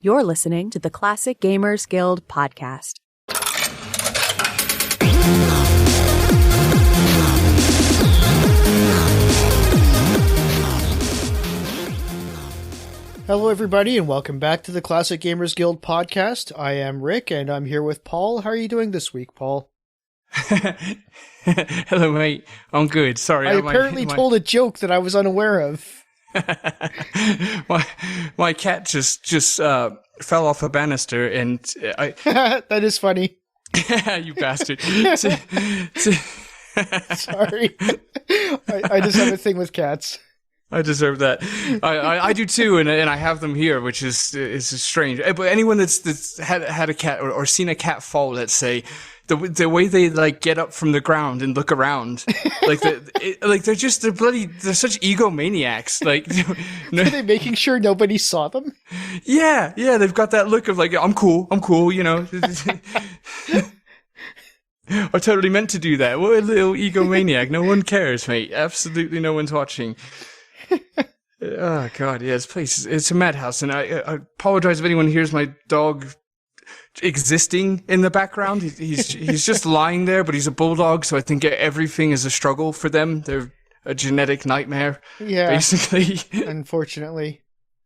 You're listening to the Classic Gamers Guild podcast. Hello, everybody, and welcome back to the Classic Gamers Guild podcast. I am Rick, and I'm here with Paul. How are you doing this week, Paul? Hello, mate. I'm good. Sorry. I apparently told a joke that I was unaware of. my cat just fell off a banister, and I. That is funny. You bastard. Sorry. I just have a thing with cats. I deserve that. I do too, and I have them here, which is strange. But anyone that's had a cat or seen a cat fall, let's say, the way they like get up from the ground and look around, like they're such egomaniacs. Like, are they making sure nobody saw them? Yeah, they've got that look of like, I'm cool, you know. I totally meant to do that. What a little egomaniac. No one cares, mate. Absolutely no one's watching. Oh God, yeah, this place it's a madhouse, and I apologize if anyone hears my dog existing in the background. He's just lying there, but he's a bulldog, so I think everything is a struggle for them. They're a genetic nightmare, basically. Unfortunately,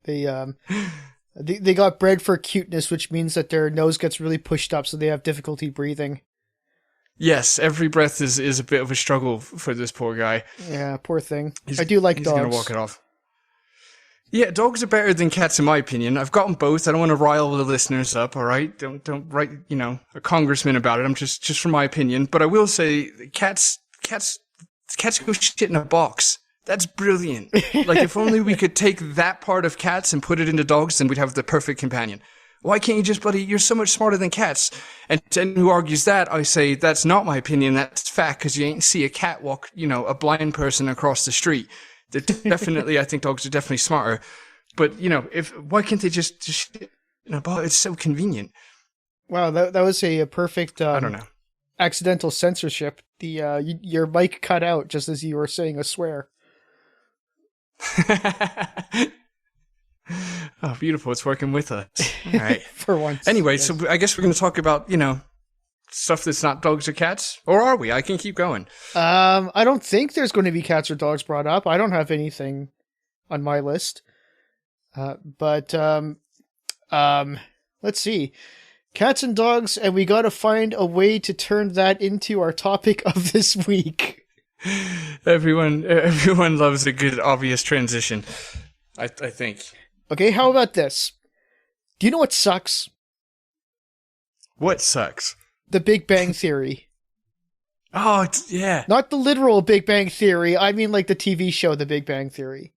they got bred for cuteness, which means that their nose gets really pushed up, so they have difficulty breathing. Yes, every breath is a bit of a struggle for this poor guy. Yeah, poor thing. I do like dogs. He's gonna walk it off. Yeah, dogs are better than cats in my opinion. I've got them both. I don't want to rile the listeners up, all right? Don't write, a congressman about it. I'm just from my opinion. But I will say cats go shit in a box. That's brilliant. Like, if only we could take that part of cats and put it into dogs, then we'd have the perfect companion. Why can't you just, buddy, you're so much smarter than cats. And who argues that, I say, that's not my opinion, that's fact, because you ain't see a cat walk, a blind person across the street. They're definitely, I think dogs are definitely smarter. But, why can't they just shit in a box? It's so convenient. Wow, that was a perfect, I don't know. Accidental censorship. Your mic cut out just as you were saying a swear. Oh, beautiful. It's working with us. All right. For once. Anyway, yes. So I guess we're going to talk about, stuff that's not dogs or cats. Or are we? I can keep going. I don't think there's going to be cats or dogs brought up. I don't have anything on my list. But let's see. Cats and dogs, and we got to find a way to turn that into our topic of this week. Everyone loves a good, obvious transition, I think. Okay, how about this? Do you know what sucks? What sucks? The Big Bang Theory. Oh, yeah. Not the literal Big Bang Theory. I mean, like the TV show, The Big Bang Theory.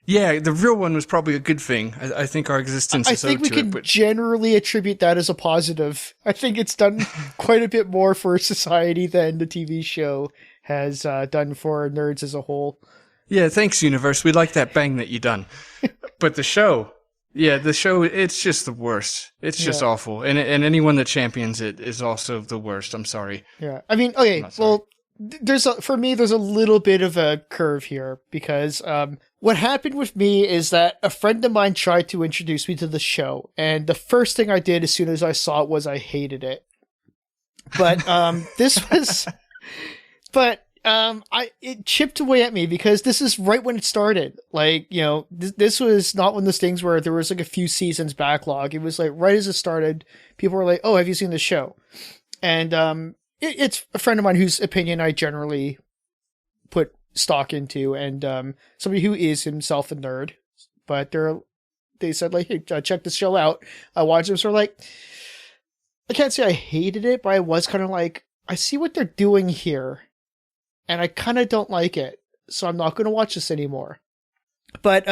Yeah, the real one was probably a good thing. I think our existence is owed to it. I think we can generally attribute that as a positive. I think it's done quite a bit more for society than the TV show has done for nerds as a whole. Yeah, thanks, universe. We like that bang that you done. But the show, it's just the worst. It's just awful. And anyone that champions it is also the worst. I'm sorry. Yeah. I mean, okay, well, for me, there's a little bit of a curve here because what happened with me is that a friend of mine tried to introduce me to the show. And the first thing I did as soon as I saw it was I hated it. But it chipped away at me because this is right when it started. Like, this was not one of those things where there was like a few seasons backlog. It was like right as it started, people were like, "Oh, have you seen the show?" And it's a friend of mine whose opinion I generally put stock into, and somebody who is himself a nerd. But they said like, "Hey, check this show out." I watched it, so like, I can't say I hated it, but I was kind of like, I see what they're doing here. And I kind of don't like it, so I'm not going to watch this anymore. But,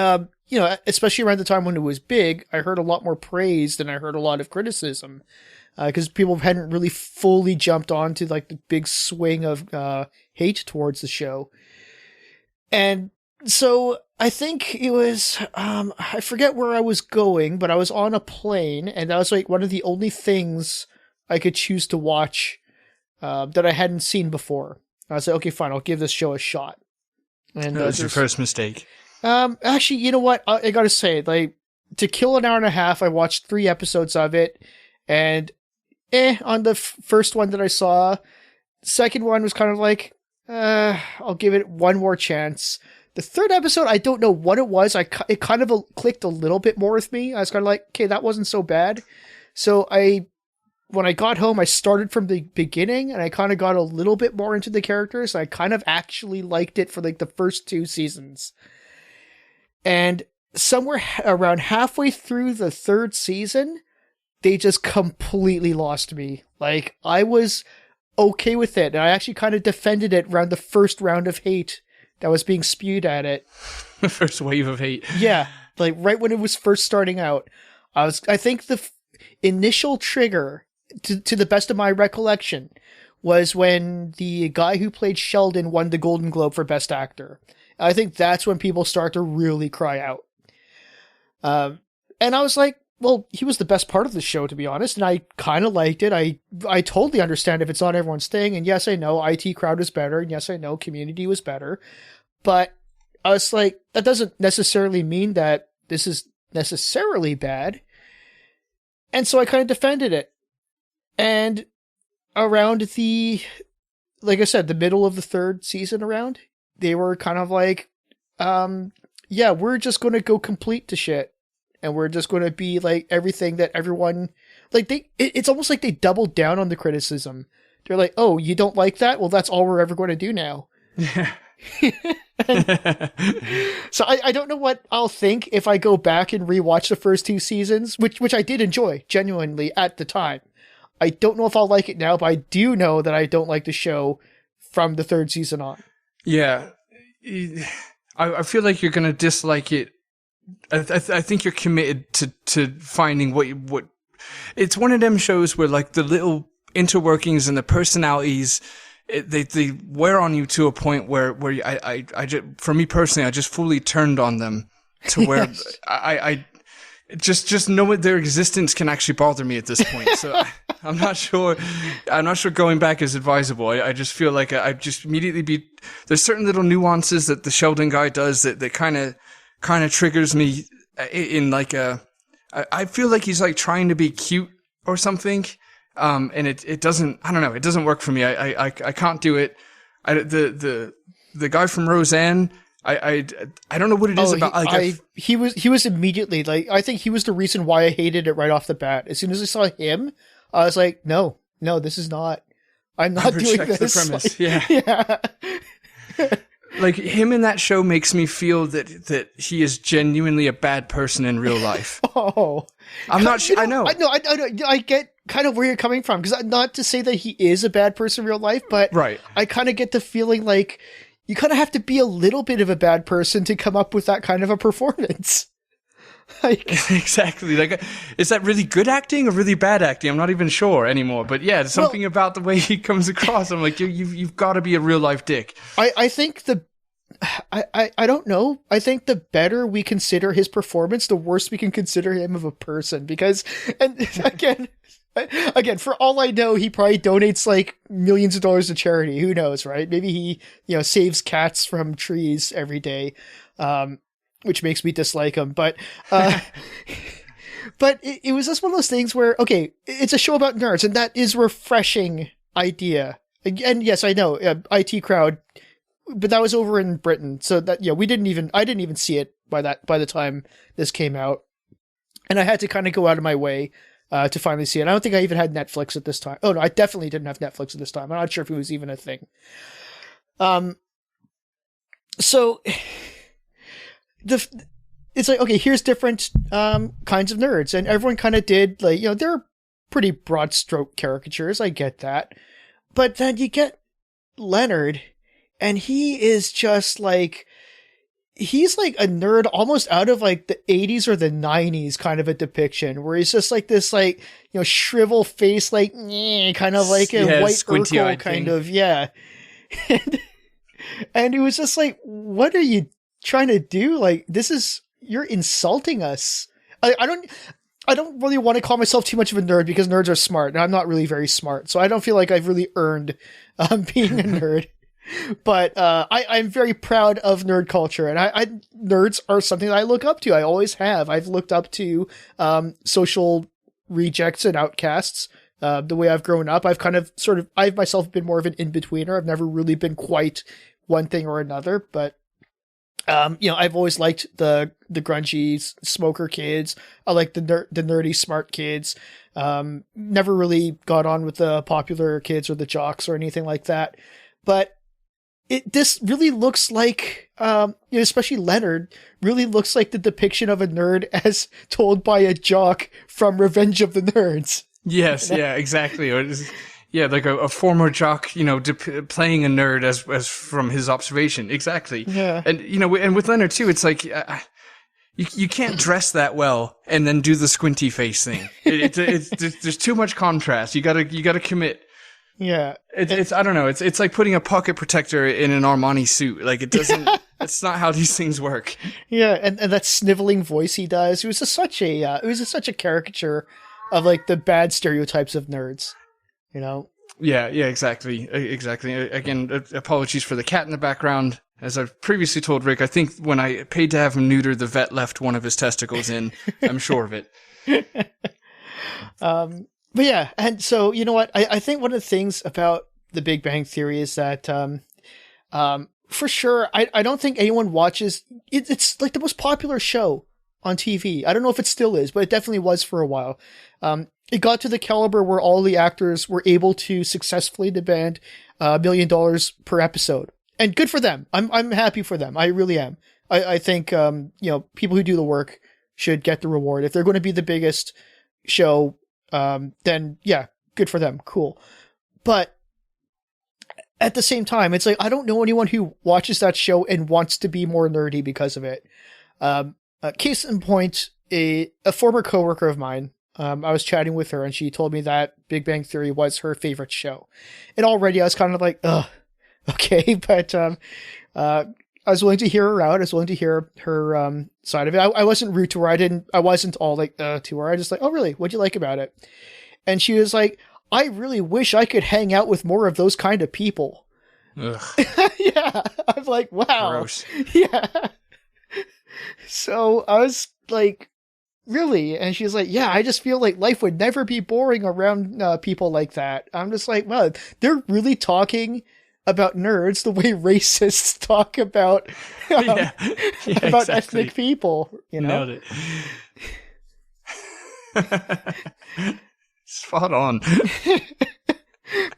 especially around the time when it was big, I heard a lot more praise than I heard a lot of criticism. Because people hadn't really fully jumped onto, like, the big swing of hate towards the show. And so I think it was, I forget where I was going, but I was on a plane, and that was, like, one of the only things I could choose to watch that I hadn't seen before. I was like, okay, fine, I'll give this show a shot. And that was your first mistake. Actually, you know what? I gotta say, like, to kill an hour and a half, I watched 3 episodes of it, and on the first one that I saw. Second one was kind of like, I'll give it one more chance. The third episode, I don't know what it was. It kind of clicked a little bit more with me. I was kind of like, okay, that wasn't so bad. So when I got home, I started from the beginning, and I kind of got a little bit more into the characters. I kind of actually liked it for like the first 2 seasons. And somewhere around halfway through the 3rd season, they just completely lost me. Like, I was okay with it, and I actually kind of defended it around the first round of hate that was being spewed at it. The first wave of hate. Yeah, like right when it was first starting out. I think the initial trigger, to the best of my recollection, was when the guy who played Sheldon won the Golden Globe for Best Actor. I think that's when people start to really cry out. And I was like, well, he was the best part of the show, to be honest, and I kind of liked it. I totally understand if it's not everyone's thing, and yes, I know IT Crowd was better, and yes, I know Community was better, but I was like, that doesn't necessarily mean that this is necessarily bad, and so I kind of defended it. And around like I said, the middle of the 3rd season around, they were kind of like, yeah, we're just going to go complete to shit. And we're just going to be like everything that everyone, like it's almost like they doubled down on the criticism. They're like, oh, you don't like that? Well, that's all we're ever going to do now. Yeah. So I don't know what I'll think if I go back and rewatch the first 2 seasons, which I did enjoy genuinely at the time. I don't know if I'll like it now, but I do know that I don't like the show from the 3rd season on. Yeah. I feel like you're going to dislike it. I think you're committed to finding what it's one of them shows where like the little interworkings and the personalities, they wear on you to a point where I just, for me personally, I just fully turned on them to where yes. I just know their existence can actually bother me at this point. So I'm not sure going back is advisable. I just feel like I just immediately there's certain little nuances that the Sheldon guy does that kind of triggers me in like I feel like he's like trying to be cute or something. And it doesn't, I don't know, it doesn't work for me. I can't do it. The guy from Roseanne, I don't know what it is about. He was immediately like, I think he was the reason why I hated it right off the bat. As soon as I saw him, I was like, no, this is not, I'm not doing this. The premise. Like, yeah. Like him in that show makes me feel that he is genuinely a bad person in real life. Oh, I'm not sure. I know. I get kind of where you're coming from, because not to say that he is a bad person in real life, but right. I kind of get the feeling like you kind of have to be a little bit of a bad person to come up with that kind of a performance. Like, exactly. Like, is that really good acting or really bad acting? I'm not even sure anymore. But yeah, something about the way he comes across. I'm like, you've got to be a real life dick. I think I don't know. I think the better we consider his performance, the worse we can consider him of a person. Because, and again, for all I know, he probably donates like millions of dollars to charity. Who knows, right? Maybe he, saves cats from trees every day. Which makes me dislike him, but it was just one of those things where, okay, it's a show about nerds, and that is a refreshing idea. And yes, I know, IT Crowd, but that was over in Britain, so that, I didn't even see it by the time this came out, and I had to kind of go out of my way to finally see it. I don't think I even had Netflix at this time. Oh no, I definitely didn't have Netflix at this time. I'm not sure if it was even a thing. So it's like, okay, here's different kinds of nerds, and everyone kind of did, like, they're pretty broad stroke caricatures, I get that, but then you get Leonard, and he is just like, he's like a nerd almost out of like the 80s or the 90s kind of a depiction, where he's just like this, like, shrivel face, like kind of like a white Urkel kind of, yeah. And it was just like, what are you trying to do? Like, you're insulting us. I don't really want to call myself too much of a nerd, because nerds are smart, and I'm not really very smart, so I don't feel like I've really earned being a nerd. But I'm very proud of nerd culture, and nerds are something that I look up to. I always have. I've looked up to social rejects and outcasts. The way I've grown up, I've myself been more of an in-betweener. I've never really been quite one thing or another, but I've always liked the grungy smoker kids. I like the nerdy smart kids. Never really got on with the popular kids or the jocks or anything like that. But this really looks like, especially Leonard, really looks like the depiction of a nerd as told by a jock from Revenge of the Nerds. Yes, yeah, exactly. Yeah, like a former jock, playing a nerd as from his observation. Exactly. Yeah. And, and with Leonard too, it's like, you can't dress that well and then do the squinty face thing. There's too much contrast. You gotta commit. Yeah. It's I don't know. It's like putting a pocket protector in an Armani suit. Like it doesn't, that's not how these things work. Yeah. And that sniveling voice he does, it was just such a caricature of like the bad stereotypes of nerds. Yeah, exactly. Again, apologies for the cat in the background. As I've previously told Rick, I think when I paid to have him neutered, the vet left one of his testicles in. I'm sure of it. But yeah, and so, you know what? I think one of the things about The Big Bang Theory is that, for sure, I don't think anyone watches it. It's like the most popular show on TV. I don't know if it still is, but it definitely was for a while. It got to the caliber where all the actors were able to successfully demand $1 million per episode. And good for them. I'm happy for them. I really am. I think, people who do the work should get the reward. If they're going to be the biggest show, then yeah, good for them. Cool. But at the same time, it's like, I don't know anyone who watches that show and wants to be more nerdy because of it. Case in point, a former coworker of mine, I was chatting with her and she told me that Big Bang Theory was her favorite show. And already I was kind of like, ugh, okay. But, I was willing to hear her out. I was willing to hear her, side of it. I wasn't rude to her. I wasn't all like, to her. I just like, oh really? What'd you like about it? And she was like, I really wish I could hang out with more of those kind of people. Ugh. Yeah. I'm like, wow. Gross. Yeah. So I was like, really? And she's like, yeah, I just feel like life would never be boring around people like that. I'm just like, wow, they're really talking about nerds the way racists talk about about exactly. Ethnic people, Nailed it. Spot on.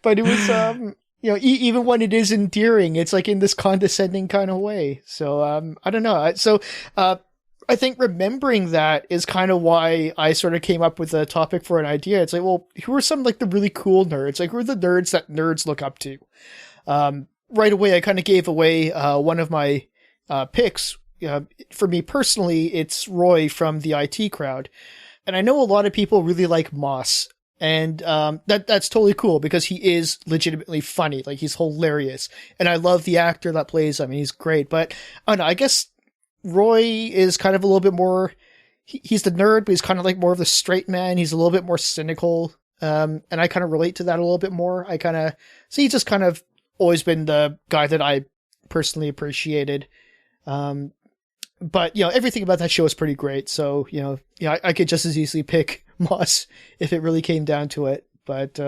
But it was even when it is endearing, it's like in this condescending kind of way. So I don't know. So I think remembering that is kind of why I sort of came up with a topic for an idea. It's like, well, who are some like the really cool nerds? Like, who are the nerds that nerds look up to? Right away, I kind of gave away one of my picks. For me personally, it's Roy from the IT Crowd. And I know a lot of people really like Moss. And that's totally cool because he is legitimately funny. Like, he's hilarious. And I love the actor that plays him. He's great. But I don't know, I guess Roy is kind of a little bit more... He's the nerd, but he's kind of like more of the straight man. He's a little bit more cynical. And I kind of relate to that a little bit more. So he's just kind of always been the guy that I personally appreciated. But, everything about that show is pretty great. So, I could just as easily pick Moss if it really came down to it. But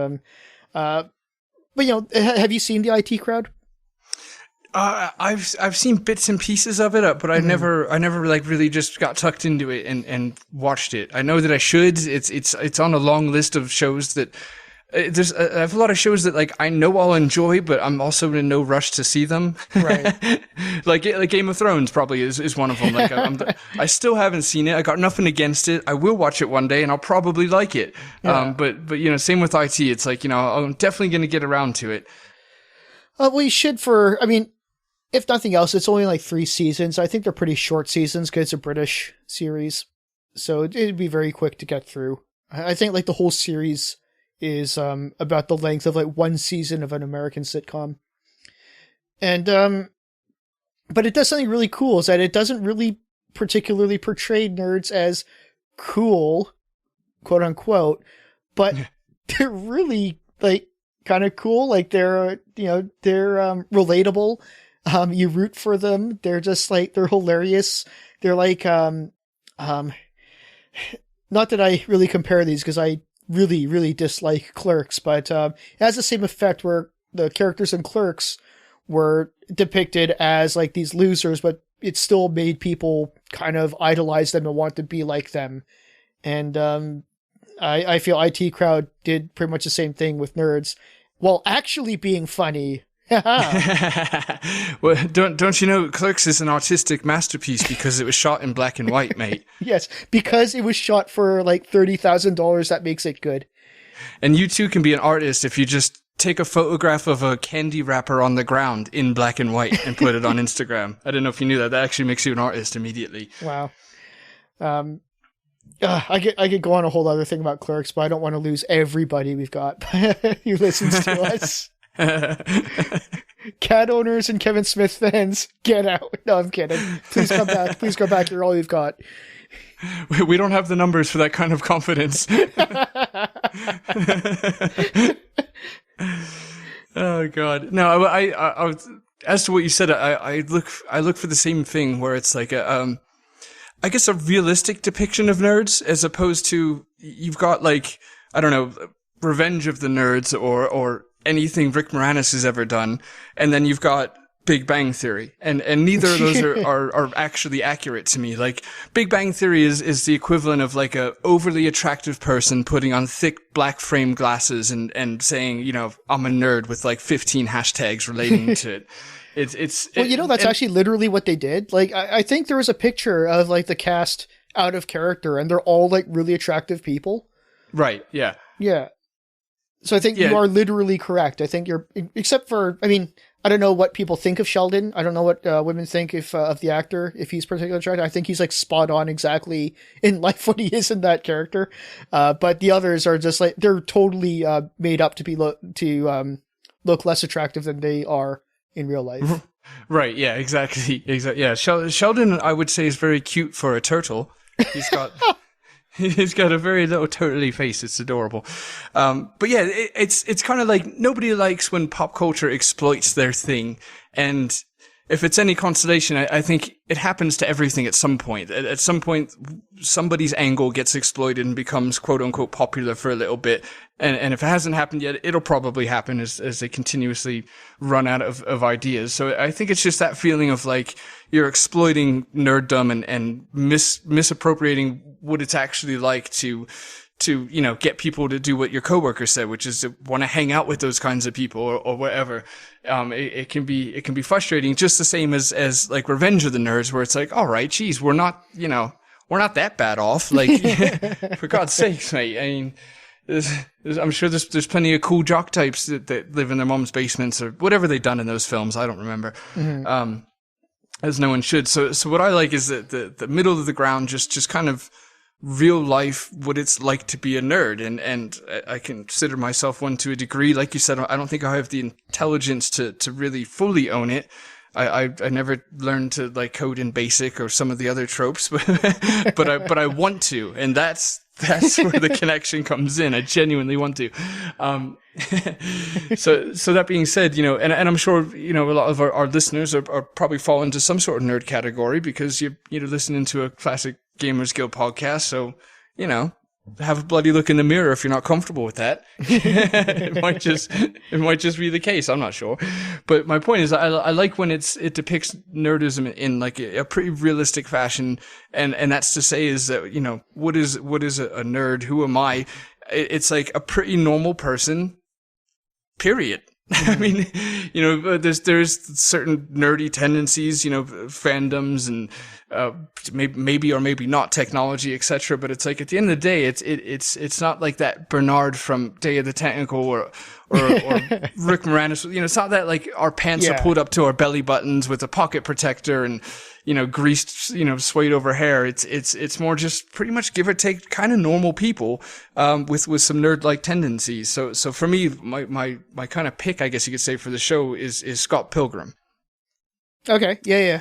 have you seen the IT Crowd? I've seen bits and pieces of it, but I never like really just got tucked into it and watched it. I know that I should. It's on a long list of shows that I have a lot of shows that like I know I'll enjoy, but I'm also in no rush to see them. Right. like Game of Thrones probably is one of them. Like I still haven't seen it. I got nothing against it. I will watch it one day and I'll probably like it. Yeah. But same with IT. It's like, I'm definitely going to get around to it. Well, you should if nothing else, it's only like 3 seasons. I think they're pretty short seasons because it's a British series. So it'd be very quick to get through. I think like the whole series is about the length of like 1 season of an American sitcom. And but it does something really cool, is that it doesn't really particularly portray nerds as cool, quote unquote, but they're really like kind of cool. Like they're relatable. You root for them. They're just like, they're hilarious. They're like, not that I really compare these because I really, really dislike Clerks, but it has the same effect where the characters in Clerks were depicted as like these losers, but it still made people kind of idolize them and want to be like them. And I feel IT Crowd did pretty much the same thing with nerds, while actually being funny. Well, don't you know Clerks is an artistic masterpiece because it was shot in black and white, mate. Yes, because it was shot for like $30,000, that makes it good. And you too can be an artist if you just take a photograph of a candy wrapper on the ground in black and white and put it on Instagram. I don't know if you knew that. That actually makes you an artist immediately. Wow. I could go on a whole other thing about Clerks, but I don't want to lose everybody we've got who listens to us. Cat owners and Kevin Smith fans, get out. No, I'm kidding. Please come back. Please go back. You're all we've got. We don't have the numbers for that kind of confidence. Oh God. No, I as to what you said, I look for the same thing where it's like I guess a realistic depiction of nerds as opposed to you've got like, I don't know, Revenge of the Nerds or anything Rick Moranis has ever done. And then you've got Big Bang Theory. And neither of those are actually accurate to me. Like Big Bang Theory is the equivalent of like a overly attractive person putting on thick black frame glasses and saying, you know, I'm a nerd with like 15 hashtags relating to it. That's actually literally what they did. Like, I think there was a picture of like the cast out of character and they're all like really attractive people. Right. Yeah. Yeah. So I think you are literally correct. I think except for, I mean, I don't know what people think of Sheldon. I don't know what women think of the actor, if he's particularly attractive. I think he's like spot on exactly in life what he is in that character. But the others are just like, they're totally made up to look less attractive than they are in real life. Right. Yeah, exactly. Yeah. Sheldon, I would say, is very cute for a turtle. He's got a very little turtley face. It's adorable. But yeah, it's kind of like nobody likes when pop culture exploits their thing. And if it's any consolation, I think it happens to everything at some point. At some point, somebody's angle gets exploited and becomes quote unquote popular for a little bit. And if it hasn't happened yet, it'll probably happen as they continuously run out of ideas. So I think it's just that feeling of like you're exploiting nerddom and misappropriating what it's actually like to, you know, get people to do what your coworker said, which is to want to hang out with those kinds of people or whatever. It can be frustrating, just the same as like Revenge of the Nerds, where it's like, all right, geez, we're not that bad off. Like, for God's sakes, mate. I mean, I'm sure there's plenty of cool jock types that live in their mom's basements or whatever they've done in those films. I don't remember. Mm-hmm. As no one should. So what I like is that the middle of the ground, just kind of real life, what it's like to be a nerd. And I consider myself one to a degree. Like you said, I don't think I have the intelligence to really fully own it. I never learned to like code in BASIC or some of the other tropes, but I want to. And that's where the connection comes in. I genuinely want to. So that being said, you know, and I'm sure, you know, a lot of our listeners are probably fall into some sort of nerd category because you're listening to a classic Gamers Guild podcast. So, you know, have a bloody look in the mirror if you're not comfortable with that. It might just be the case. I'm not sure. But my point is I like when it depicts nerdism in like a pretty realistic fashion. And that's to say is that, you know, what is a nerd? Who am I? It's like a pretty normal person, period. I mean, you know, there's certain nerdy tendencies, you know, fandoms and, maybe or maybe not technology, etc. But it's like at the end of the day, it's not like that Bernard from Day of the Tentacle or Rick Moranis. You know, it's not that like our pants are pulled up to our belly buttons with a pocket protector and, you know, greased, you know, suede over hair. It's more just pretty much give or take kind of normal people, with some nerd-like tendencies. So for me, my kind of pick, I guess you could say, for the show is Scott Pilgrim. Okay. Yeah.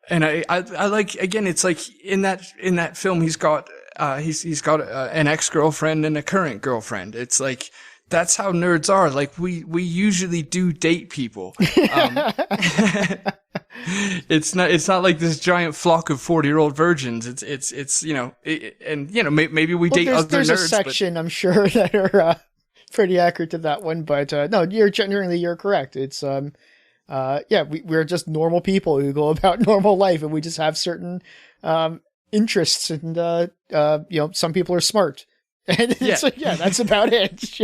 And I like, again, it's like in that film, he's got an ex-girlfriend and a current girlfriend. It's like that's how nerds are. Like we usually do date people. It's not like this giant flock of 40-year-old virgins. It's maybe we date other nerds. There's a section, I'm sure, that are pretty accurate to that one, but no, you're correct. It's we're just normal people who go about normal life, and we just have certain interests, and some people are smart. And that's about it.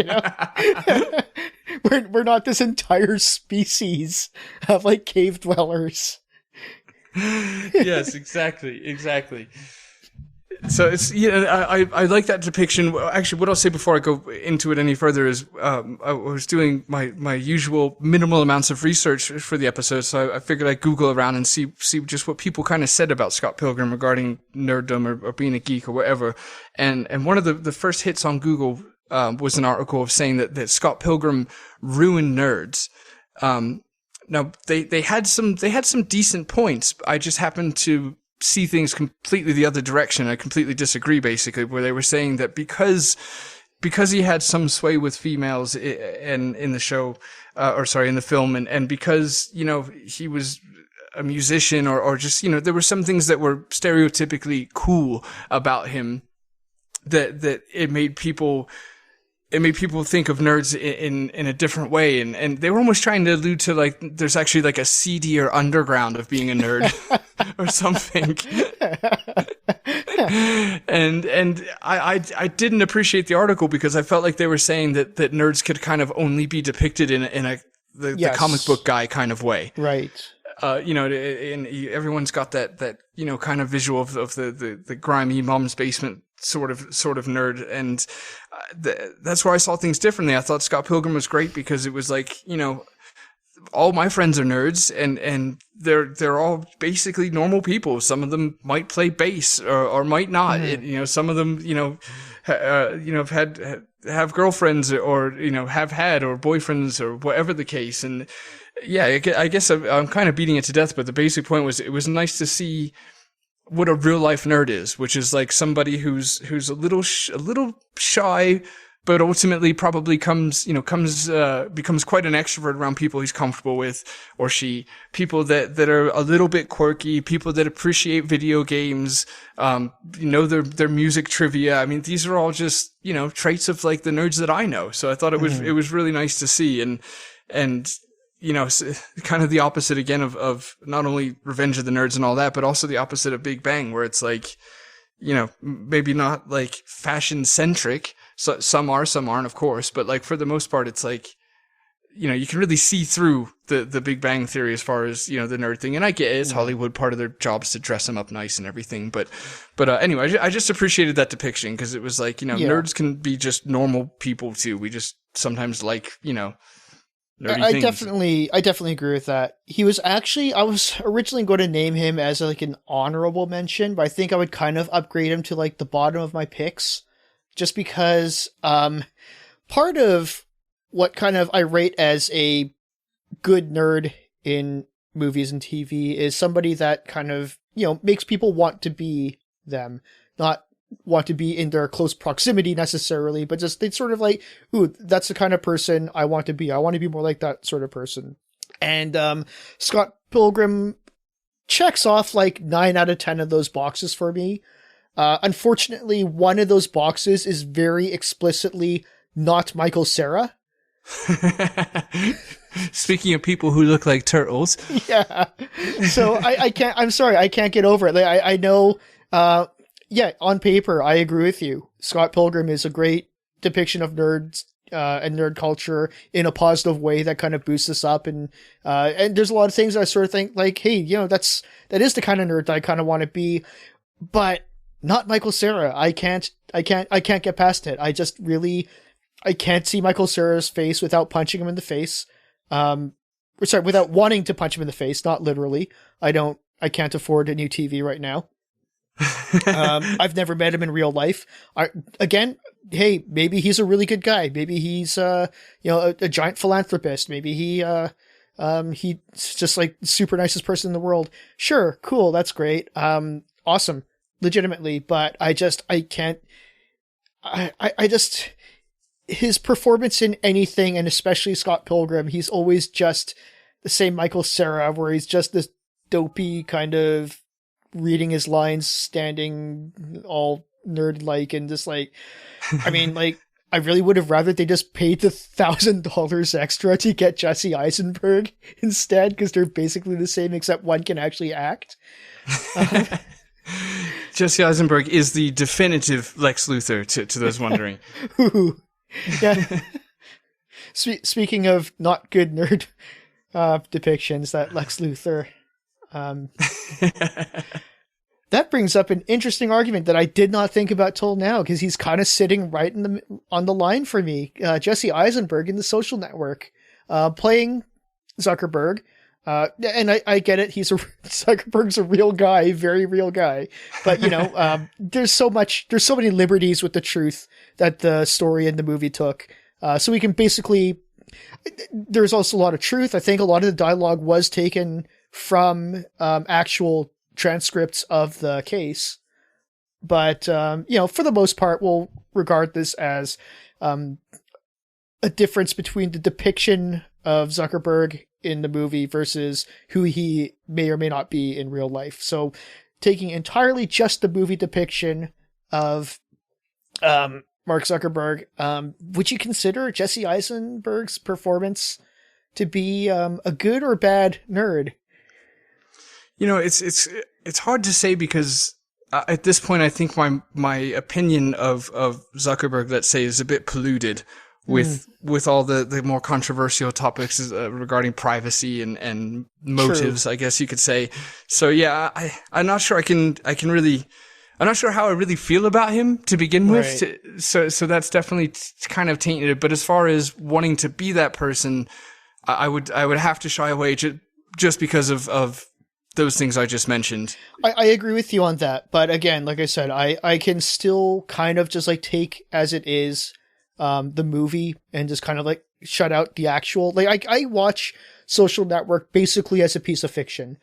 We're not this entire species of like cave dwellers. Yes, exactly. So it's I like that depiction. Actually, what I'll say before I go into it any further is I was doing my usual minimal amounts of research for the episode, so I figured I'd Google around and see just what people kind of said about Scott Pilgrim regarding nerddom or being a geek or whatever. And one of the first hits on Google was an article of saying that Scott Pilgrim ruined nerds. Now they had some decent points. I just happened to see things completely the other direction. I completely disagree, basically, where they were saying that because he had some sway with females in the show, in the film, and because, he was a musician or just, there were some things that were stereotypically cool about him that it made people think of nerds in a different way. And they were almost trying to allude to like, there's actually like a seedier underground of being a nerd or something. and I didn't appreciate the article because I felt like they were saying that nerds could kind of only be depicted in the comic book guy kind of way. Right. And everyone's got that, kind of visual of the grimy mom's basement sort of nerd. And that's where I saw things differently. I thought Scott Pilgrim was great because it was like, all my friends are nerds and they're all basically normal people. Some of them might play bass or might not. Some of them, have girlfriends or, have had or boyfriends or whatever the case. And yeah, I guess I'm kind of beating it to death, but the basic point was it was nice to see what a real life nerd is, which is like somebody who's a little shy, but ultimately probably becomes quite an extrovert around people he's comfortable with, or people that are a little bit quirky, people that appreciate video games, their music trivia. I mean, these are all just, traits of like the nerds that I know. So I thought it was really nice to see. And, kind of the opposite again of not only Revenge of the Nerds and all that, but also the opposite of Big Bang, where it's like, maybe not like fashion centric. So some are, some aren't, of course, but like for the most part, it's like, you can really see through the Big Bang Theory as far as, the nerd thing. And I get it. It's Hollywood. Part of their job is to dress them up nice and everything. But anyway, I just appreciated that depiction because it was like, nerds can be just normal people too. We just sometimes like, I definitely agree with that. He was actually, I was originally going to name him as like an honorable mention, but I think I would kind of upgrade him to like the bottom of my picks, just because part of what kind of I rate as a good nerd in movies and TV is somebody that kind of, makes people want to be them, not want to be in their close proximity necessarily, but just they sort of like, ooh, that's the kind of person I want to be. I want to be more like that sort of person. And Scott Pilgrim checks off like 9 out of 10 of those boxes for me. Unfortunately, one of those boxes is very explicitly not Michael Cera. Speaking of people who look like turtles. Yeah. So I can't get over it. Like, I know, on paper, I agree with you. Scott Pilgrim is a great depiction of nerds and nerd culture in a positive way that kind of boosts us up. And there's a lot of things I sort of think like, hey, that is the kind of nerd that I kind of want to be, but not Michael Cera. I can't get past it. I can't see Michael Cera's face without punching him in the face. Without wanting to punch him in the face, not literally. I can't afford a new TV right now. I've never met him in real life. Hey, maybe he's a really good guy. Maybe he's, a giant philanthropist. Maybe he's just like super nicest person in the world. Sure. Cool. That's great. Awesome. Legitimately. But I can't, his performance in anything, and especially Scott Pilgrim, he's always just the same Michael Cera, where he's just this dopey kind of reading his lines, standing all nerd-like, and just like, I mean, like, I really would have rather they just paid the $1,000 extra to get Jesse Eisenberg instead, because they're basically the same, except one can actually act. Jesse Eisenberg is the definitive Lex Luthor, to those wondering. Ooh. Yeah. Speaking of not good nerd depictions, that Lex Luthor. That brings up an interesting argument that I did not think about till now, because he's kind of sitting right on the line for me. Jesse Eisenberg in The Social Network, playing Zuckerberg. And I get it. Zuckerberg's a real guy, very real guy. But, you know, there's so many liberties with the truth that the story in the movie took. So we can basically, there's also a lot of truth. I think a lot of the dialogue was taken from actual transcripts of the case. But, you know, for the most part, we'll regard this as a difference between the depiction of Zuckerberg in the movie versus who he may or may not be in real life. So taking entirely just the movie depiction of Mark Zuckerberg, would you consider Jesse Eisenberg's performance to be a good or bad nerd? You know, it's hard to say, because at this point, I think my opinion of Zuckerberg, let's say, is a bit polluted with all the more controversial topics regarding privacy and motives, True. I guess you could say. So yeah, I'm not sure I'm not sure how I really feel about him to begin with. Right. So that's definitely kind of tainted it. But as far as wanting to be that person, I would have to shy away just because of those things I just mentioned. I agree with you on that. But again, like I said, I can still kind of just like take as it is the movie and just kind of like shut out the actual, like I watch Social Network basically as a piece of fiction.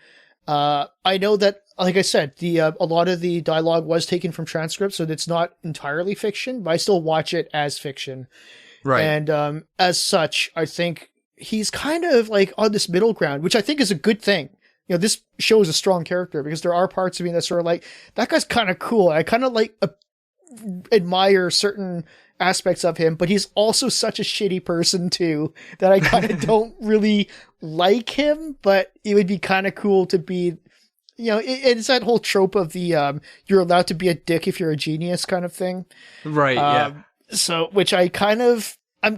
I know that, like I said, a lot of the dialogue was taken from transcripts, so it's not entirely fiction, but I still watch it as fiction. Right. And as such, I think he's kind of like on this middle ground, which I think is a good thing. You know, this shows a strong character, because there are parts of me that sort of like, that guy's kind of cool. I kind of like admire certain aspects of him, but he's also such a shitty person too, that I kind of don't really like him, but it would be kind of cool to be, you know, it's that whole trope of the, you're allowed to be a dick if you're a genius kind of thing. Right. Yeah. So, which I'm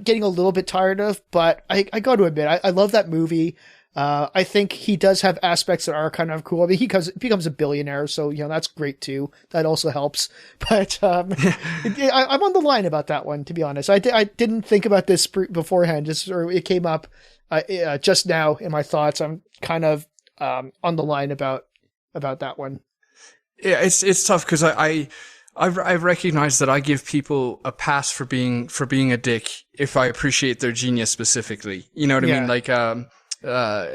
getting a little bit tired of, but I got to admit, I love that movie. I think he does have aspects that are kind of cool. I mean, he becomes a billionaire, so, you know, that's great too. That also helps. But I'm on the line about that one, to be honest. I didn't think about this beforehand. It came up just now in my thoughts. I'm kind of on the line about that one. Yeah, it's tough, because I've recognized that I give people a pass for being a dick if I appreciate their genius specifically. You know what I mean? Like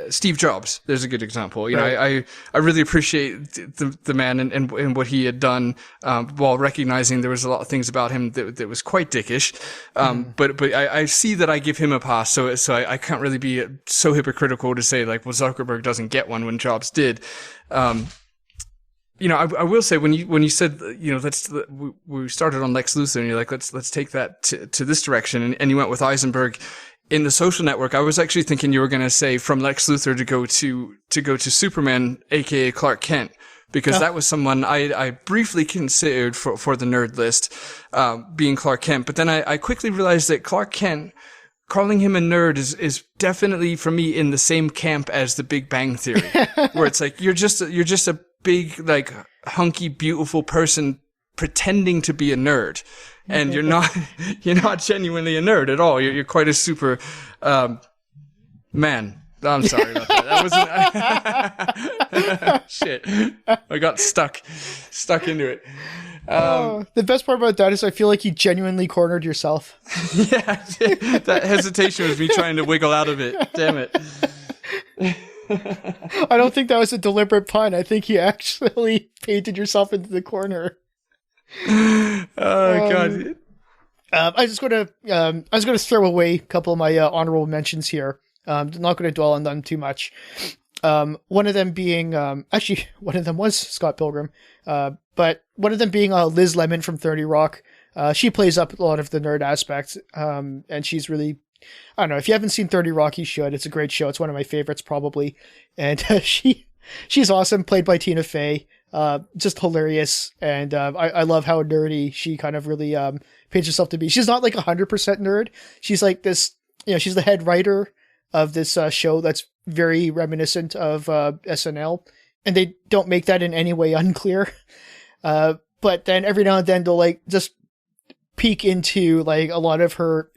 Steve Jobs, there's a good example. You know, I really appreciate the man and what he had done, while recognizing there was a lot of things about him that was quite dickish. But I see that I give him a pass, so I can't really be so hypocritical to say like, well, Zuckerberg doesn't get one when Jobs did. You know, I will say when you said, you know, we started on Lex Luthor, and you're like, let's take that to this direction, and you went with Eisenberg. In The Social Network, I was actually thinking you were going to say from Lex Luthor to go to Superman, aka Clark Kent, because that was someone I briefly considered for the nerd list, being Clark Kent. But then I quickly realized that Clark Kent, calling him a nerd is definitely for me in the same camp as The Big Bang Theory, where it's like you're just a big, like, hunky, beautiful person pretending to be a nerd. And you're not genuinely a nerd at all. You're quite a super, man. I'm sorry about that. That wasn't, shit. I got stuck into it. The best part about that is I feel like you genuinely cornered yourself. Yeah. That hesitation was me trying to wiggle out of it. Damn it. I don't think that was a deliberate pun. I think you actually painted yourself into the corner. Oh, God. I was going to throw away a couple of my honorable mentions here. I'm not going to dwell on them too much. One of them being, actually, one of them was Scott Pilgrim, but one of them being Liz Lemon from 30 Rock. She plays up a lot of the nerd aspects, and she's really, I don't know, if you haven't seen 30 Rock, you should. It's a great show. It's one of my favorites, probably. And she's awesome, played by Tina Fey. Just hilarious, and I love how nerdy she kind of really paints herself to be. She's not like 100% nerd. She's like this, she's the head writer of this show that's very reminiscent of SNL, and they don't make that in any way unclear. But then every now and then they'll like just peek into like a lot of her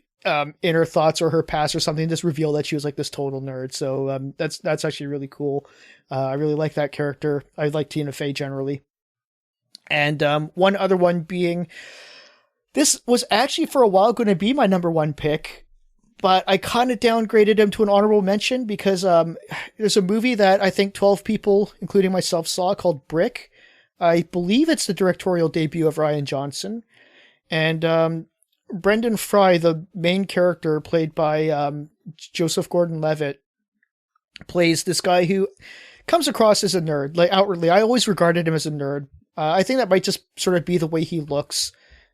inner thoughts or her past or something, just reveal that she was like this total nerd. So that's actually really cool. I really like that character. I like Tina Fey generally. And one other one being, this was actually for a while going to be my number one pick, but I kind of downgraded him to an honorable mention because there's a movie that I think 12 people, including myself, saw called Brick. I believe it's the directorial debut of Rian Johnson. And Brendan Fry, the main character played by Joseph Gordon-Levitt, plays this guy who comes across as a nerd. Like outwardly, I always regarded him as a nerd. I think that might just sort of be the way he looks.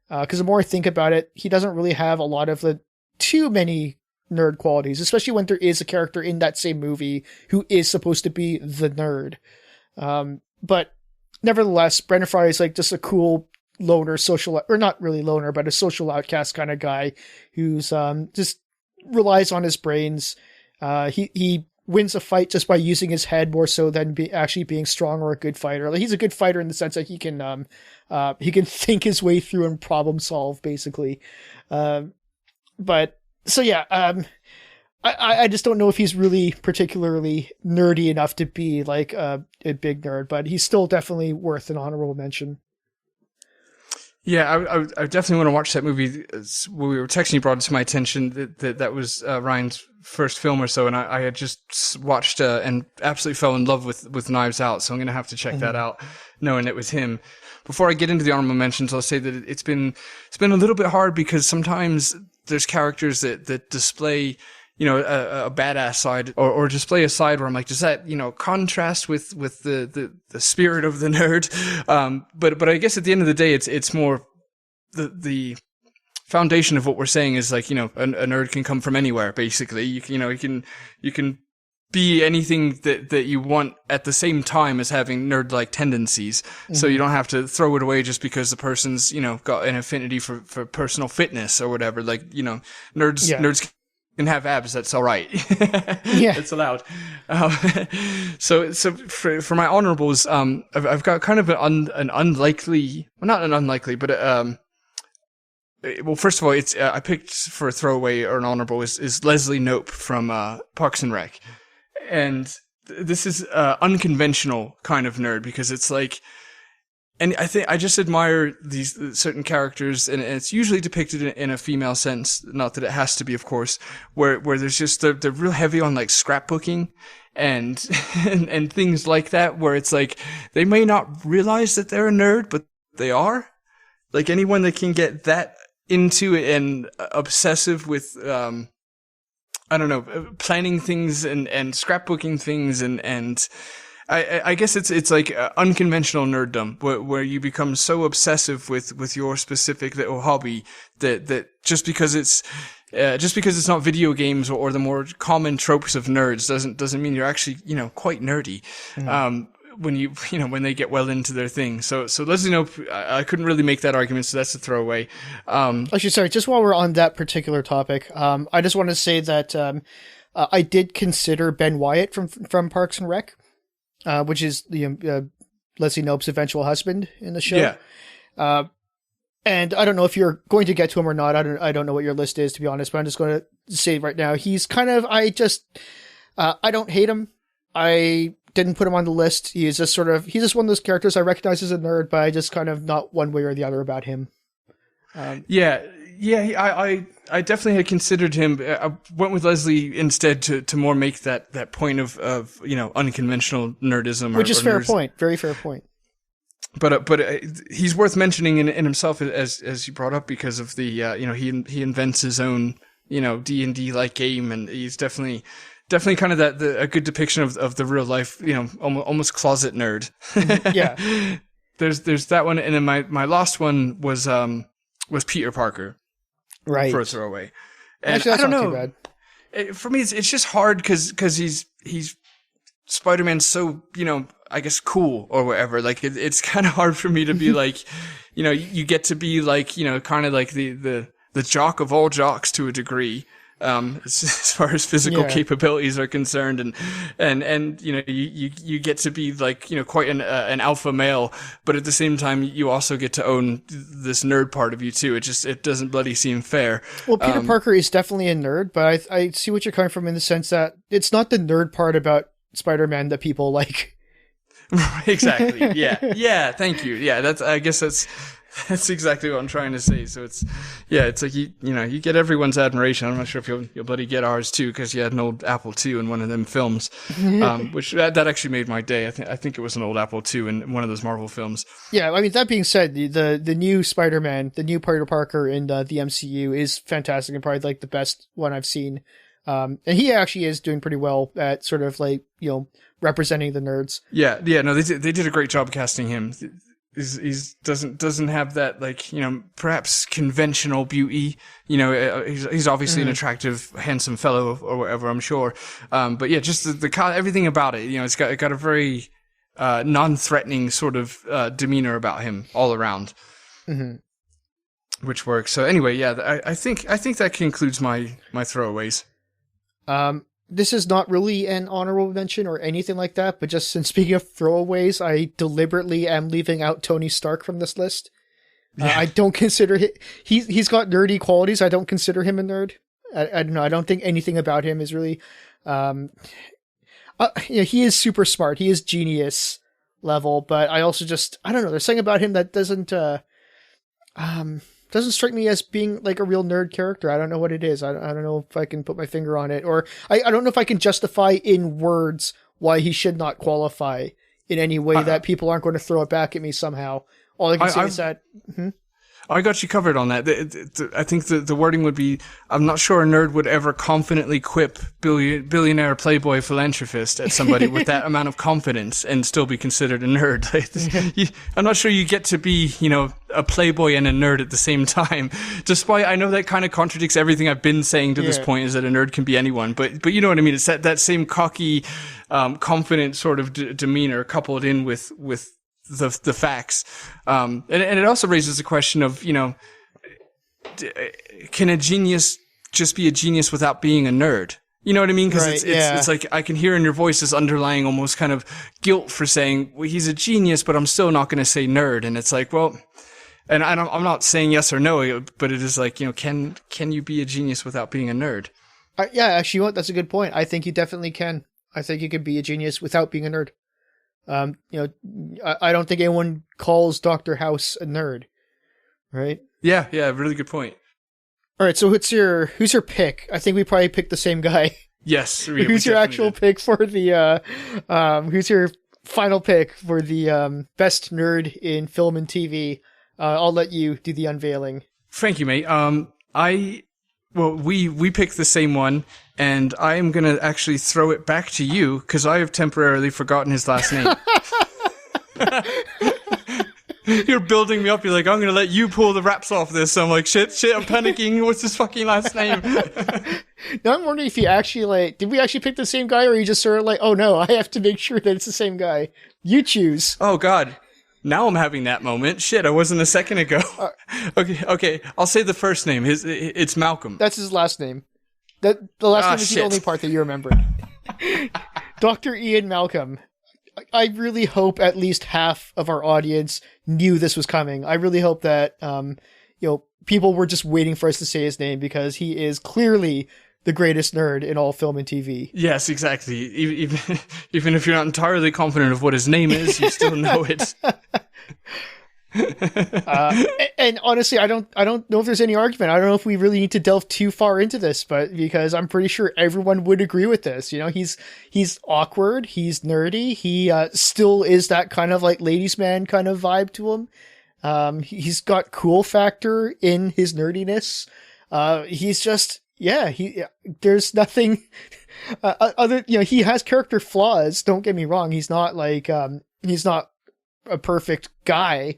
Because the more I think about it, he doesn't really have a lot of the too many nerd qualities, especially when there is a character in that same movie who is supposed to be the nerd. But nevertheless, Brendan Fry is like just a cool loner, social, or not really loner, but a social outcast kind of guy who's just relies on his brains. He wins a fight just by using his head more so than actually being strong or a good fighter. Like, he's a good fighter in the sense that he can think his way through and problem solve, basically. But so yeah, I just don't know if he's really particularly nerdy enough to be like a big nerd, but he's still definitely worth an honorable mention. Yeah, I definitely want to watch that movie. When we were texting, you brought it to my attention that was Ryan's first film or so, and I had just watched and absolutely fell in love with Knives Out, so I'm going to have to check that out, knowing it was him. Before I get into the honorable mentions, I'll say that it's been a little bit hard because sometimes there's characters that display, a badass side or display a side where I'm like, does that, contrast with the spirit of the nerd? But I guess at the end of the day, it's more the foundation of what we're saying is like, a nerd can come from anywhere, basically. You can be anything that you want at the same time as having nerd-like tendencies. Mm-hmm. So you don't have to throw it away just because the person's, got an affinity for personal fitness or whatever. Like, nerds can have abs. That's all right. Yeah, it's allowed. So for my honorables, I've got kind of an unlikely, well, not an unlikely, but well, first of all, it's I picked for a throwaway or an honorable is Leslie Knope from Parks and Rec, and this is unconventional kind of nerd because it's like. And I think I just admire these certain characters, and it's usually depicted in a female sense. Not that it has to be, of course. Where there's just they're real heavy on like scrapbooking and and things like that. Where it's like they may not realize that they're a nerd, but they are. Like anyone that can get that into it and obsessive with I don't know, planning things and scrapbooking things and. I guess it's like unconventional nerddom where you become so obsessive with your specific little hobby that just because it's not video games or the more common tropes of nerds doesn't mean you're actually quite nerdy. Mm-hmm. When they get well into their thing. So Leslie Knope, I couldn't really make that argument, so that's a throwaway. Actually, sorry, just while we're on that particular topic, I just want to say that I did consider Ben Wyatt from Parks and Rec. Which is the Leslie Knope's eventual husband in the show. Yeah. And I don't know if you're going to get to him or not. I don't know what your list is, to be honest, but I'm just going to say right now, he's kind of, I don't hate him. I didn't put him on the list. He's just one of those characters I recognize as a nerd, but I just kind of not one way or the other about him. I definitely had considered him. I went with Leslie instead to more make that point of unconventional nerdism, which is fair point. Very fair point. he's worth mentioning in himself as you brought up because of the he invents his own D&D like game, and he's definitely kind of a good depiction of the real life almost closet nerd. Yeah. There's that one, and then my last one was Peter Parker, right, for a throwaway. And actually, that's I don't not know. too bad. For me, it's just hard because he's Spider-Man's so I guess cool or whatever. Like it's kind of hard for me to be like, you get to be like kind of like the jock of all jocks to a degree. As far as physical capabilities are concerned, and you get to be like quite an alpha male, but at the same time you also get to own this nerd part of you too. It doesn't bloody seem fair. Well, Peter Parker is definitely a nerd, but I see what you're coming from in the sense that it's not the nerd part about Spider-Man that people like. Exactly. Yeah. Thank you. Yeah, I guess that's exactly what I'm trying to say. So it's like you get everyone's admiration. I'm not sure if you'll bloody get ours too, because you had an old Apple II in one of them films, which that actually made my day. I think it was an old Apple II in one of those Marvel films. Yeah, I mean, that being said, the new Spider-Man, the new Peter Parker in the MCU is fantastic and probably like the best one I've seen. And he actually is doing pretty well at sort of like representing the nerds. Yeah. No, they did a great job casting him. He's doesn't have that like perhaps conventional beauty. He's obviously an attractive, handsome fellow or whatever, I'm sure. But yeah, just the everything about it. It's got a very non-threatening sort of demeanor about him all around, which works. So anyway, yeah, I think that concludes my throwaways. This is not really an honorable mention or anything like that, but just in speaking of throwaways, I deliberately am leaving out Tony Stark from this list. I don't consider he's got nerdy qualities. I don't consider him a nerd. I don't know. I don't think anything about him is really, he is super smart. He is genius level, but I also I don't know. There's something about him that doesn't strike me as being like a real nerd character. I don't know what it is. I don't know if I can put my finger on it, or I don't know if I can justify in words why he should not qualify in any way that people aren't going to throw it back at me somehow. All I can say is that... I got you covered on that. I think the wording would be, I'm not sure a nerd would ever confidently quip billionaire playboy philanthropist at somebody with that amount of confidence and still be considered a nerd. I'm not sure you get to be, a playboy and a nerd at the same time. Despite, I know that kind of contradicts everything I've been saying to this point, is that a nerd can be anyone. But you know what I mean? It's that same cocky, confident sort of demeanor coupled in with the facts. And it also raises the question of, can a genius just be a genius without being a nerd? You know what I mean? Because it's like I can hear in your voice this underlying almost kind of guilt for saying, well, he's a genius, but I'm still not going to say nerd. And it's like, well, and I'm not saying yes or no, but it is like, can you be a genius without being a nerd? Actually, that's a good point. I think you definitely can. I think you could be a genius without being a nerd. I don't think anyone calls Dr. House a nerd, right? Yeah, really good point. All right, so who's your pick? I think we probably picked the same guy. Yes. Who's your actual pick for the who's your final pick for the best nerd in film and TV? I'll let you do the unveiling. Thank you, mate. We picked the same one, and I am going to actually throw it back to you because I have temporarily forgotten his last name. You're building me up. You're like, I'm going to let you pull the wraps off this. So I'm like, shit, I'm panicking. What's his fucking last name? Now I'm wondering if you actually did we actually pick the same guy, or you just sort of like, oh no, I have to make sure that it's the same guy. You choose. Oh God. Now I'm having that moment. Shit, I wasn't a second ago. Okay. I'll say the first name. It's Malcolm. That's his last name. The last name is the only part that you remembered. Dr. Ian Malcolm. I really hope at least half of our audience knew this was coming. I really hope that people were just waiting for us to say his name, because he is clearly the greatest nerd in all film and TV. Yes, exactly. Even if you're not entirely confident of what his name is, you still know it. And honestly, I don't know if there's any argument. I don't know if we really need to delve too far into this, but because I'm pretty sure everyone would agree with this. You know, he's awkward, he's nerdy, he still is that kind of like ladies' man kind of vibe to him. He's got cool factor in his nerdiness. He's just there's nothing other. You know, he has character flaws. Don't get me wrong. He's not like he's not a perfect guy.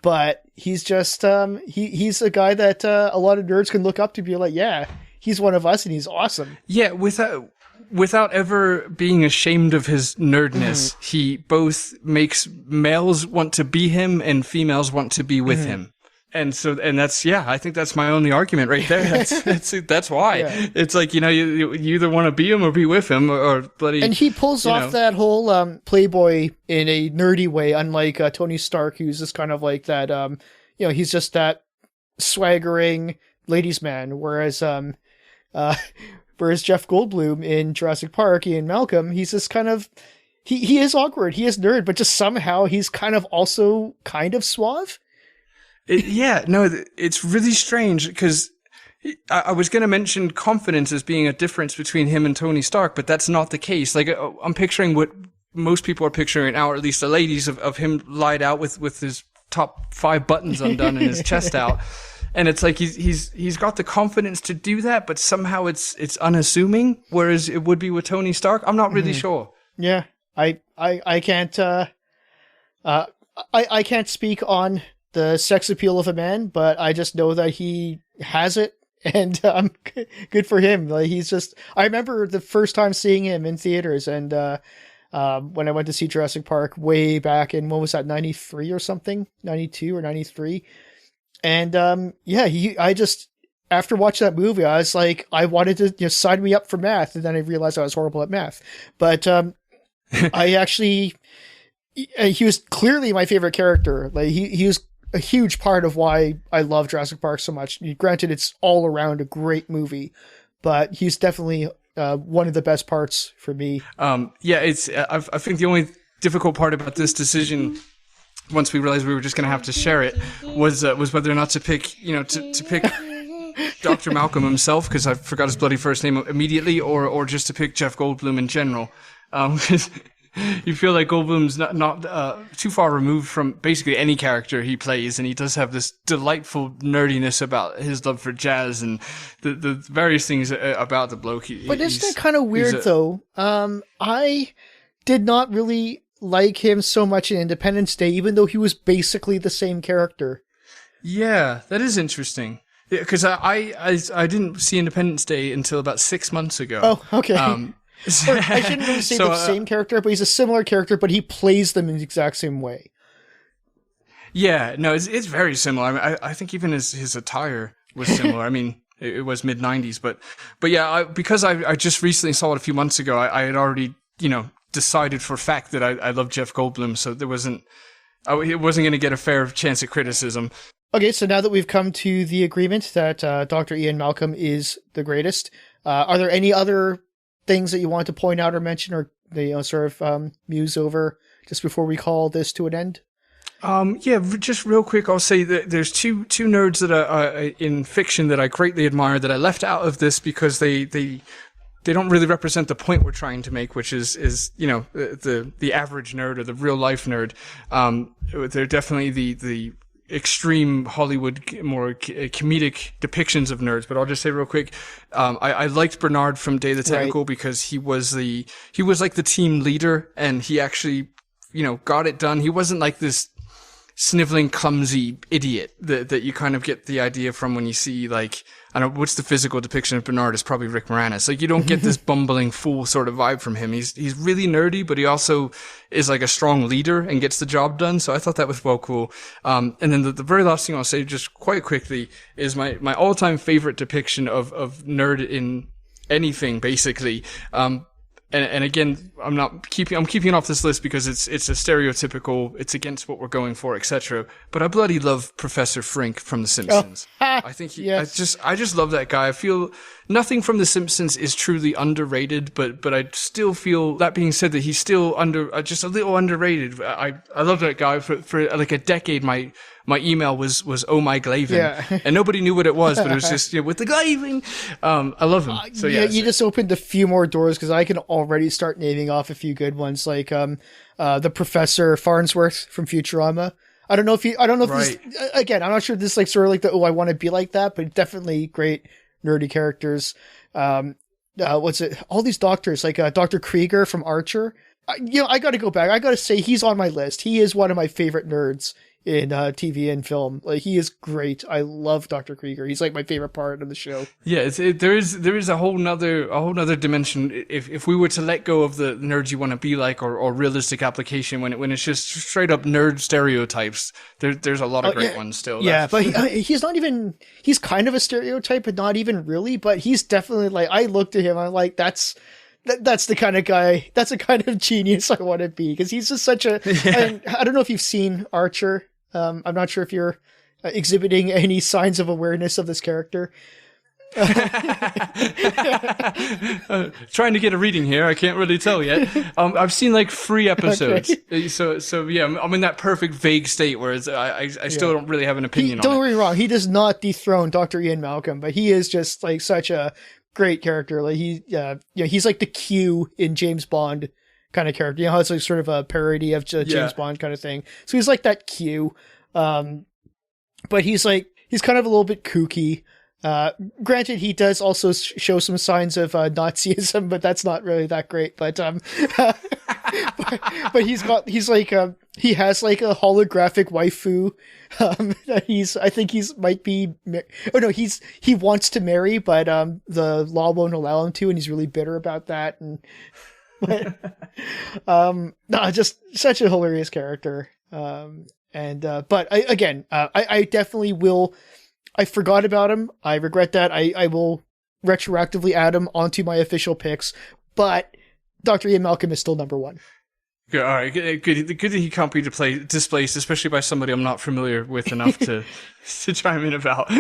But he's just, he's a guy that a lot of nerds can look up to, be like, yeah, he's one of us and he's awesome. Yeah, without ever being ashamed of his nerdness, he both makes males want to be him and females want to be with him. And that's, I think that's my only argument right there. That's why. Yeah. It's like, you know, you either want to be him or be with him or bloody. And he pulls off that whole, playboy in a nerdy way, unlike, Tony Stark, who's just kind of like that, you know, he's just that swaggering ladies' man. Whereas Jeff Goldblum in Jurassic Park, Ian Malcolm, he's just kind of, he is awkward. He is nerd, but just somehow he's kind of also kind of suave. It's really strange because I was going to mention confidence as being a difference between him and Tony Stark, but that's not the case. Like, I'm picturing what most people are picturing now, or at least the ladies, of him lied out with his top 5 buttons undone and his chest out. And it's like he's got the confidence to do that, but somehow it's unassuming, whereas it would be with Tony Stark. I'm not really sure. Yeah, I can't I can't speak on the sex appeal of a man, but I just know that he has it, and good for him. Like, he's just, I remember the first time seeing him in theaters, and when I went to see Jurassic Park way back in, what was that, 93 or something, 92 or 93. And I just, after watching that movie, I was like, I wanted to, you know, sign me up for math, and then I realized I was horrible at math. But I actually, he was clearly my favorite character. Like, he was a huge part of why I love Jurassic Park so much. Granted, it's all around a great movie, but he's definitely one of the best parts for me. I think the only difficult part about this decision, once we realized we were just going to have to share it, was whether or not to pick, you know, to pick Dr. Malcolm himself, because I forgot his bloody first name immediately, or just to pick Jeff Goldblum in general. You feel like Goldblum's not too far removed from basically any character he plays, and he does have this delightful nerdiness about his love for jazz and the various things about the bloke. But isn't it kind of weird, though? I did not really like him so much in Independence Day, even though he was basically the same character. Yeah, that is interesting. Because I didn't see Independence Day until about 6 months ago. Oh, okay. I shouldn't really say the same character, but he's a similar character, but he plays them in the exact same way. Yeah, no, it's very similar. I mean, I think even his attire was similar. I mean, it was mid-90s, but yeah, because I just recently saw it a few months ago, I had already, you know, decided for a fact that I love Jeff Goldblum, so it wasn't going to get a fair chance at criticism. Okay, so now that we've come to the agreement that Dr. Ian Malcolm is the greatest, are there any other things that you want to point out or mention, or sort of muse over just before we call this to an end? Just real quick, I'll say that there's two nerds that are in fiction that I greatly admire that I left out of this because they don't really represent the point we're trying to make, which is you know, the average nerd or the real life nerd. They're definitely the extreme Hollywood, more comedic depictions of nerds. But I'll just say real quick, I liked Bernard from Day of the Tentacle because he was like the team leader, and he actually, you know, got it done. He wasn't like this sniveling, clumsy idiot that you kind of get the idea from when you see, like, I don't know, what's the physical depiction of Bernard? Is probably Rick Moranis. Like, you don't get this bumbling fool sort of vibe from him. He's really nerdy, but he also is like a strong leader and gets the job done. So I thought that was well cool. And then the very last thing I'll say just quite quickly is my all-time favorite depiction of nerd in anything, basically. And again, I'm keeping off this list because it's a stereotypical, it's against what we're going for, etc. But I bloody love Professor Frink from The Simpsons. I think yes. I just love that guy. I feel nothing from The Simpsons is truly underrated, but I still feel, that being said, that he's still just a little underrated. I love that guy. For like a decade, my email was oh my Glavin, and nobody knew what it was, but it was just with the Glavin. I love him. So you just opened a few more doors, because I can already start naming off a few good ones, like the Professor Farnsworth from Futurama. I don't know if this, again, I'm not sure this is like sort of like the I want to be like that, but definitely great nerdy characters. What's it? All these doctors, like Dr. Krieger from Archer. I got to go back. I got to say he's on my list. He is one of my favorite nerds in TV and film. Like, he is great. I love Dr. Krieger. He's like my favorite part of the show. Yeah, there is a whole nother dimension. If we were to let go of the nerds you want to be like, or realistic application, when it's just straight up nerd stereotypes, there's a lot of great ones still. Yeah, but he's not even, he's kind of a stereotype, but not even really. But he's definitely like, I looked at him, I'm like, that's the kind of guy, that's the kind of genius I want to be, because he's just such a. I don't know if you've seen Archer. I'm not sure if you're exhibiting any signs of awareness of this character. Trying to get a reading here. I can't really tell yet. I've seen like 3 episodes. Okay. So yeah, I'm in that perfect vague state where I still don't really have an opinion on it. Don't get me wrong. He does not dethrone Dr. Ian Malcolm, but he is just like such a great character. Like he's like the Q in James Bond kind of character. You know how it's like sort of a parody of James Bond kind of thing. So he's like that Q. But he's kind of a little bit kooky. Granted, he does also show some signs of Nazism, but that's not really that great. But but he has like a holographic waifu that he wants to marry, but the law won't allow him to, and he's really bitter about that. And just such a hilarious character. But I definitely will. I forgot about him. I regret that. I will retroactively add him onto my official picks, but Dr. Ian Malcolm is still number 1. Good. All right. Good that he can't be displaced, especially by somebody I'm not familiar with enough to chime in about.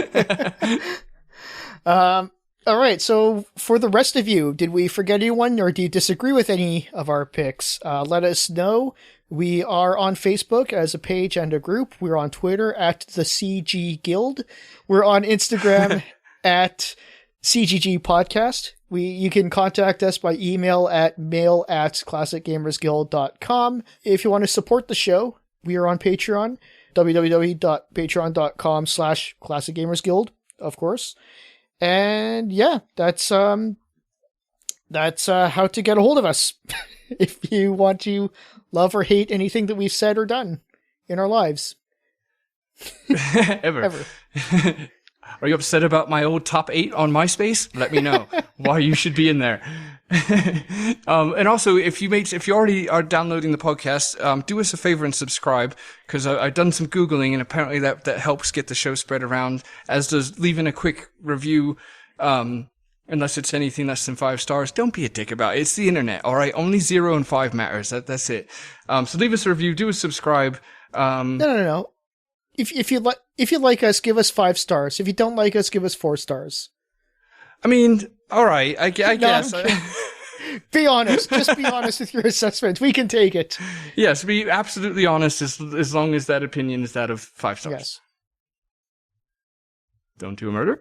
All right. So for the rest of you, did we forget anyone, or do you disagree with any of our picks? Let us know. We are on Facebook as a page and a group. We're on Twitter at the CG Guild. We're on Instagram at CGG Podcast. You can contact us by email at mail@classicgamersguild.com. If you want to support the show, we are on Patreon, www.patreon.com/classicgamersguild, of course. And yeah, that's how to get a hold of us. If you want to love or hate anything that we've said or done in our lives. Ever. Are you upset about my old top 8 on MySpace? Let me know why you should be in there. And also, if you already are downloading the podcast, do us a favor and subscribe, because I've done some Googling, and apparently that helps get the show spread around, as does leaving a quick review. Unless it's anything less than 5 stars, don't be a dick about it. It's the internet, all right? Only 0 and 5 matters. That's it. So leave us a review, do a subscribe. No. If you like us, give us 5 stars. If you don't like us, give us 4 stars. I mean, all right. I guess. Be honest. Just be honest with your assessment. We can take it. Yes, be absolutely honest, as long as that opinion is that of 5 stars. Yes. Don't do a murder.